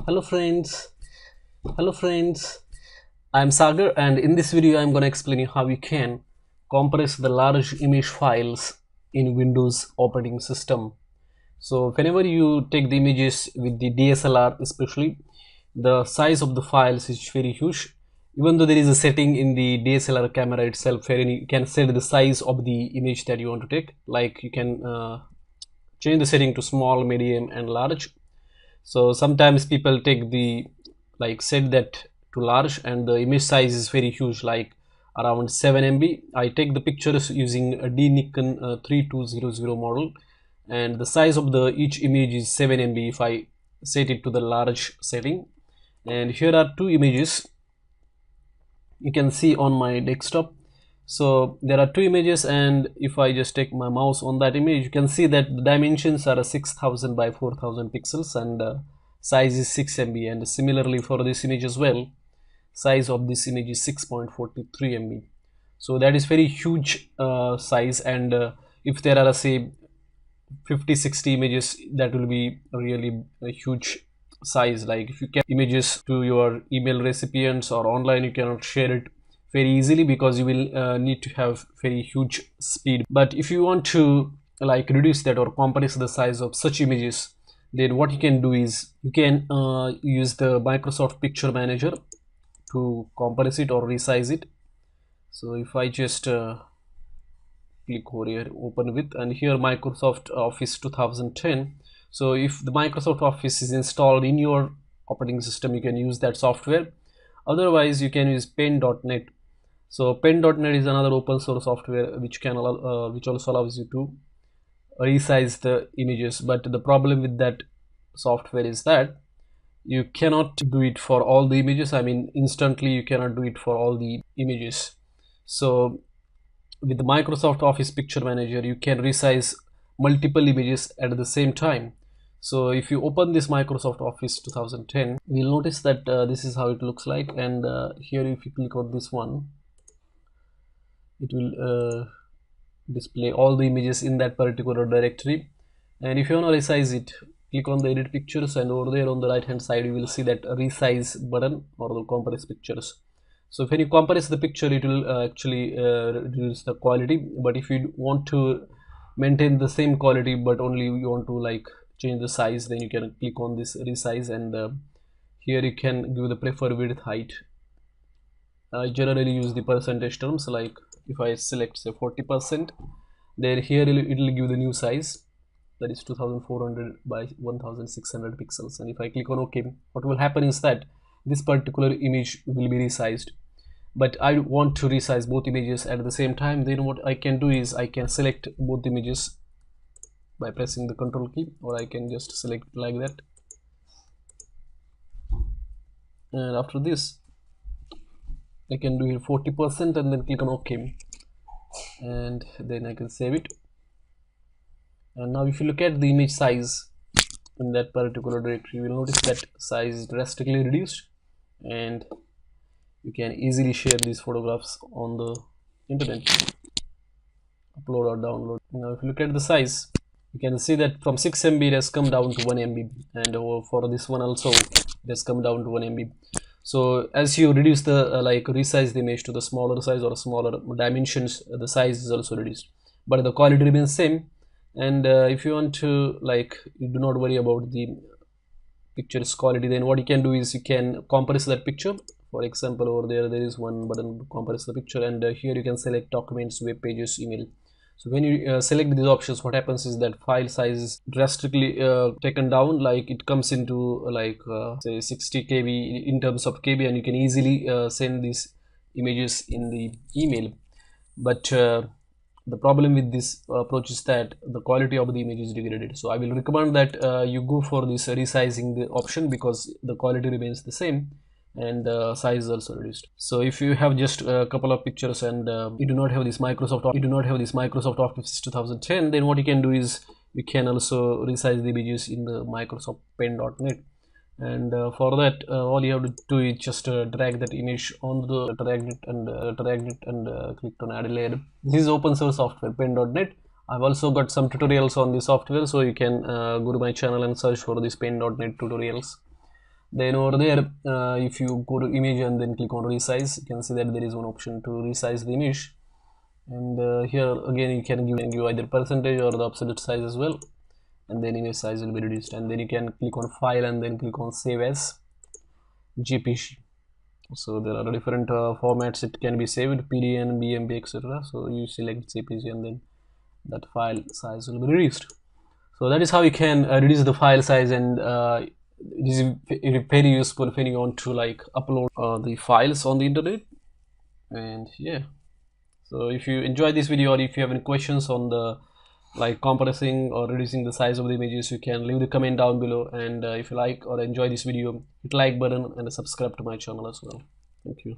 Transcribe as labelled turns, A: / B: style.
A: Hello friends, I'm Sagar, and in this video I'm going to explain you how you can compress the large image files in Windows operating system. So whenever you take the images with the DSLR, especially, the size of the files is very huge. Even though there is a setting in the DSLR camera itself where you can set the size of the image that you want to take, like you can change the setting to small, medium and large. So sometimes people take the set that to large and the image size is very huge, like around 7 MB. I take the pictures using a D Nikon 3200 model, and the size of the each image is 7 MB if I set it to the large setting. And here are two images you can see on my desktop. So there are two images, and if I just take my mouse on that image, you can see that the dimensions are 6000 by 4000 pixels, and size is 6 MB. And similarly for this image as well, size of this image is 6.43 MB. So that is very huge size, and if there are say 50-60 images, that will be really a huge size. Like if you can images to your email recipients or online, you cannot share it very easily because you will need to have very huge speed. But if you want to reduce that or compress the size of such images, then what you can do is you can use the Microsoft Picture Manager to compress it or resize it. So if I just click over here, open with, and here Microsoft Office 2010. So if the Microsoft Office is installed in your operating system, you can use that software. Otherwise you can use pen.net. So pen.net is another open source software which can which also allows you to resize the images. But the problem with that software is that you cannot do it for all the images. I mean, instantly you cannot do it for all the images. So with the Microsoft Office Picture Manager, you can resize multiple images at the same time. So if you open this Microsoft Office 2010, you'll notice that this is how it looks like. And here if you click on this one, it will display all the images in that particular directory. And if you want to resize it, click on the edit pictures, and over there on the right hand side you will see that resize button or the compress pictures. So when you compress the picture, it will actually reduce the quality. But if you want to maintain the same quality but only you want to change the size, then you can click on this resize, and here you can give the preferred width height. I generally use the percentage terms, like if I select say 40%, then here it will give the new size, that is 2400 by 1600 pixels. And if I click on OK, what will happen is that this particular image will be resized. But I want to resize both images at the same time. Then what I can do is I can select both images by pressing the Control key, or I can just select like that. And after this, I can do here 40% and then click on OK, and then I can save it. And now if you look at the image size in that particular directory, you will notice that size is drastically reduced, and you can easily share these photographs on the internet, upload or download. Now if you look at the size, you can see that from 6 MB it has come down to 1 MB, and for this one also it has come down to 1 MB. So as you reduce the resize the image to the smaller size or smaller dimensions, the size is also reduced, but the quality remains same. And if you want to you do not worry about the picture's quality, then what you can do is you can compress that picture. For example, over there is one button to compress the picture, and here you can select documents, web pages, email. So when you select these options, what happens is that file size is drastically taken down, like it comes into say 60 KB in terms of KB, and you can easily send these images in the email. But the problem with this approach is that the quality of the image is degraded. So I will recommend that you go for this resizing the option, because the quality remains the same and size is also reduced. So if you have just a couple of pictures and you do not have this Microsoft Office 2010, then what you can do is you can also resize the images in the Microsoft pen.net. And for that all you have to do is just drag that image on the drag it and click on add layer. This is open source software, pen.net. I've also got some tutorials on this software, so you can go to my channel and search for this pen.net tutorials. Then over there, if you go to image and then click on resize, you can see that there is one option to resize the image. And here again you can give either percentage or the absolute size as well, and then image size will be reduced. And then you can click on file and then click on save as JPG. So there are different formats it can be saved, PDN, BMP, etc. So you select JPG and then that file size will be reduced. So that is how you can reduce the file size, and it is very useful when you want to like upload the files on the internet. And yeah, so if you enjoy this video, or if you have any questions on the like compressing or reducing the size of the images, you can leave the comment down below. And if you like or enjoy this video, hit like button and subscribe to my channel as well. Thank you.